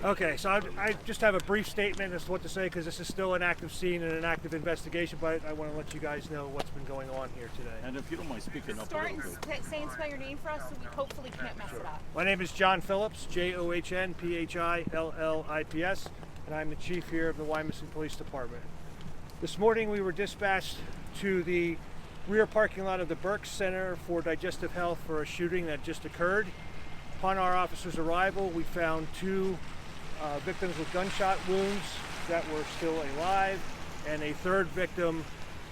Okay, so I just have a brief statement as to what to say because this is still an active scene and an active investigation, but I want to let you guys know what's been going on here today. And if you don't mind speaking up a Start little and bit. say and spell your name for us so we hopefully can't mess it up. My name is John Phillips, JOHNPHILLIPS, and I'm the chief here of the Wyomissing Police Department. This morning we were dispatched to the rear parking lot of the Berks Center for Digestive Health for a shooting that just occurred. Upon our officers' arrival, we found two victims with gunshot wounds that were still alive and a third victim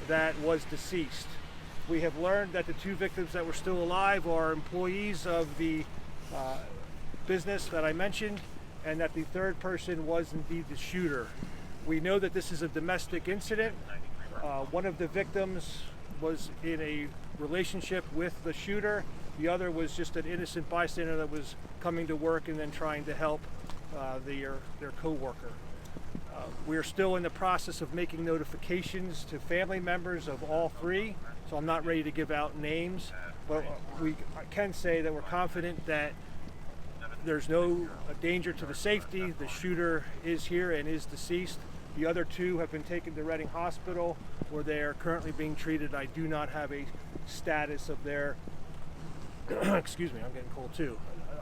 that was deceased. We have learned that the two victims that were still alive are employees of the business that I mentioned, and that the third person was indeed the shooter. We know that this is a domestic incident. One of the victims was in a relationship with the shooter. The other was just an innocent bystander that was coming to work and then trying to help their co-worker. We are still in the process of making notifications to family members of all three, so I'm not ready to give out names, but I can say that we're confident that there's no danger to the safety. The shooter is here and is deceased. The other two have been taken to Reading Hospital where they are currently being treated. I do not have a status of their, excuse me, I'm getting cold too.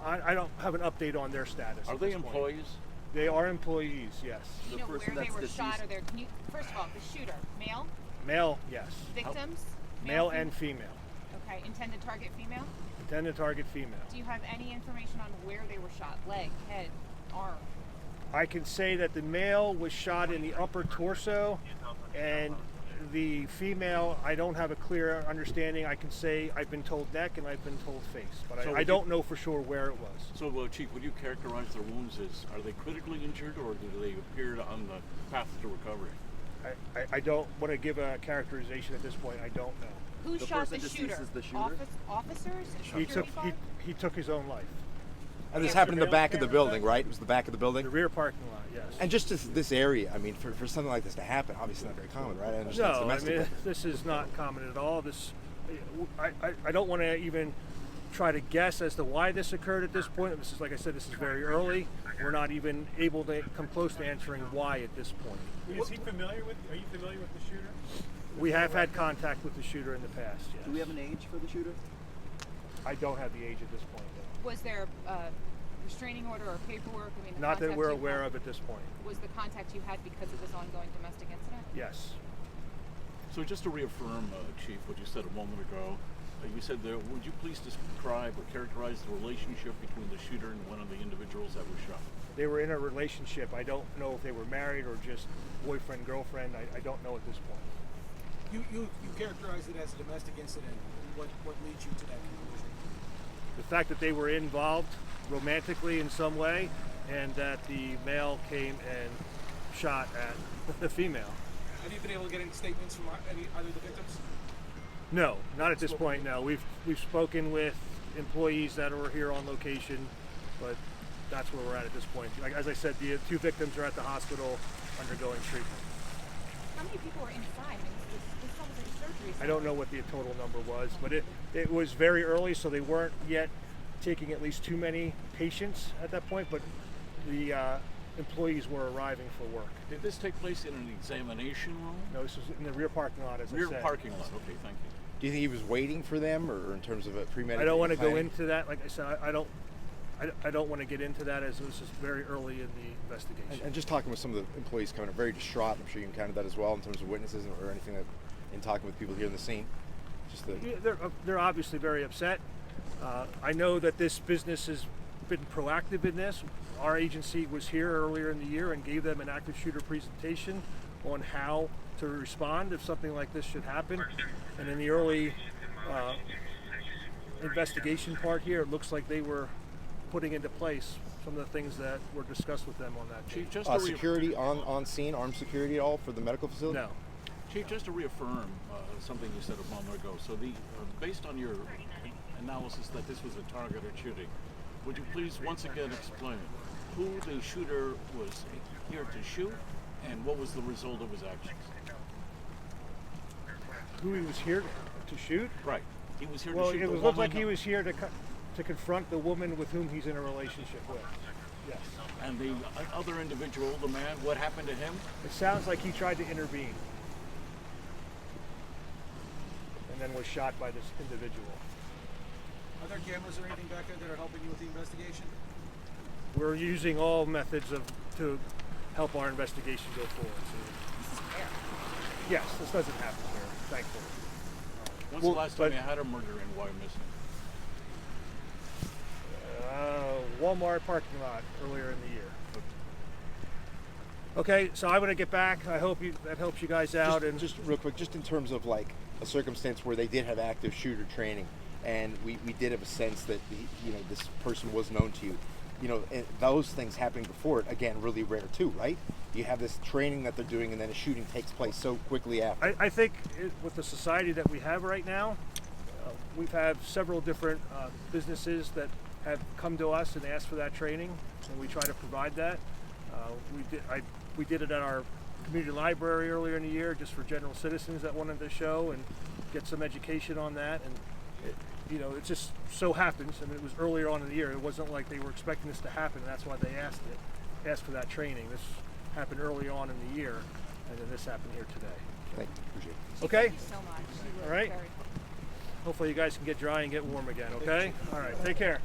I don't have an update on their status. Are they employees? They are employees, yes. Do you know where they were shot or can you, first of all, the shooter, male? Male, yes. Victims? Male and female. Okay, intended target female? Intended target female. Do you have any information on where they were shot? Leg, head, arm? I can say that the male was shot in the upper torso, and the female, I don't have a clear understanding. I can say I've been told neck and I've been told face, but So I don't know for sure where it was. So, Chief, would you characterize their wounds as, are they critically injured or do they appear on the path to recovery? I don't want to give a characterization at this point. I don't know. Who The shot the person deceased shooter? is the shooter? Officers? He took his own life. And this happened in the back of the building, right? It was the back of the building? The rear parking lot, yes. And just this area, I mean, for something like this to happen, obviously not very common, right? I understand it's No, I domestic. mean, this is not common at all. I don't want to even try to guess as to why this occurred at this point. This is, like I said, this is very early. We're not even able to come close to answering why at this point. Are you familiar with the shooter? We have had contact with the shooter in the past, yes. Do we have an age for the shooter? I don't have the age at this point, though. Was there restraining order or paperwork? I mean, the Not that contact we're you aware had- of at this point. Was the contact you had because of this ongoing domestic incident? Yes. So just to reaffirm, Chief, what you said a moment ago, you said there, would you please describe or characterize the relationship between the shooter and one of the individuals that was shot? They were in a relationship. I don't know if they were married or just boyfriend, girlfriend. I don't know at this point. You characterized it as a domestic incident. What leads you to that conclusion? The fact that they were involved romantically in some way, and that the male came and shot at the female. Have you been able to get any statements from any either of the victims? No, not at this point. No, we've spoken with employees that are here on location, but that's where we're at this point. Like as I said, the two victims are at the hospital undergoing treatment. How many people were inside? I mean, this sounds like a surgery. I don't know what the total number was, but it was very early, so they weren't yet taking at least too many patients at that point, but the employees were arriving for work. Did this take place in an examination room? No, this was in the rear parking lot, as I Rear said. parking lot, okay, thank you. Do you think he was waiting for them, or in terms of a premeditated I don't want to go planning? into that. Like I said, I don't want to get into that as this is very early in the investigation. And just talking with some of the employees coming up, very distraught. I'm sure you encountered that as well in terms of witnesses or anything that, in talking with people here in the scene. Just the, Yeah, they're obviously very upset. I know that this business has been proactive in this. Our agency was here earlier in the year and gave them an active shooter presentation on how to respond if something like this should happen. And in the early investigation part here, it looks like they were putting into place some of the things that were discussed with them on that Chief, day. just to security on scene, armed security at all for the medical facility? No. Chief, just to reaffirm something you said a moment ago. So, based on your analysis that this was a targeted shooting, would you please once again explain who the shooter was here to shoot and what was the result of his actions? Who he was here to shoot? Right. He was here Well, to shoot it the looked woman. like he was here to confront the woman with whom he's in a relationship with. Yes. And the other individual, the man, what happened to him? It sounds like he tried to intervene and then was shot by this individual. Are there cameras or anything back there that are helping you with the investigation? We're using all methods to help our investigation go forward. So, This is rare. yes, this doesn't happen here, thankfully. When's Well, the last time but- you had a murder in Wyomissing? Walmart parking lot earlier in the year. Okay, so I'm gonna get back. I hope that helps you guys out. Just real quick, just in terms of like a circumstance where they did have active shooter training, and we did have a sense that this person was known to you. And those things happening before it, again, really rare too, right? You have this training that they're doing, and then a shooting takes place so quickly after. I think with the society that we have right now, we've had several different businesses that have come to us and asked for that training, and we try to provide that. We did it at our community library earlier in the year, just for general citizens that wanted to show and get some education on that. And it just so happens, and it was earlier on in the year. It wasn't like they were expecting this to happen, and that's why they asked for that training. This happened early on in the year, and then this happened here today. Thank you. Appreciate it. Okay. Thank you so much. You were All right. very Hopefully you guys can get dry and get warm again. Okay. All right. Take care.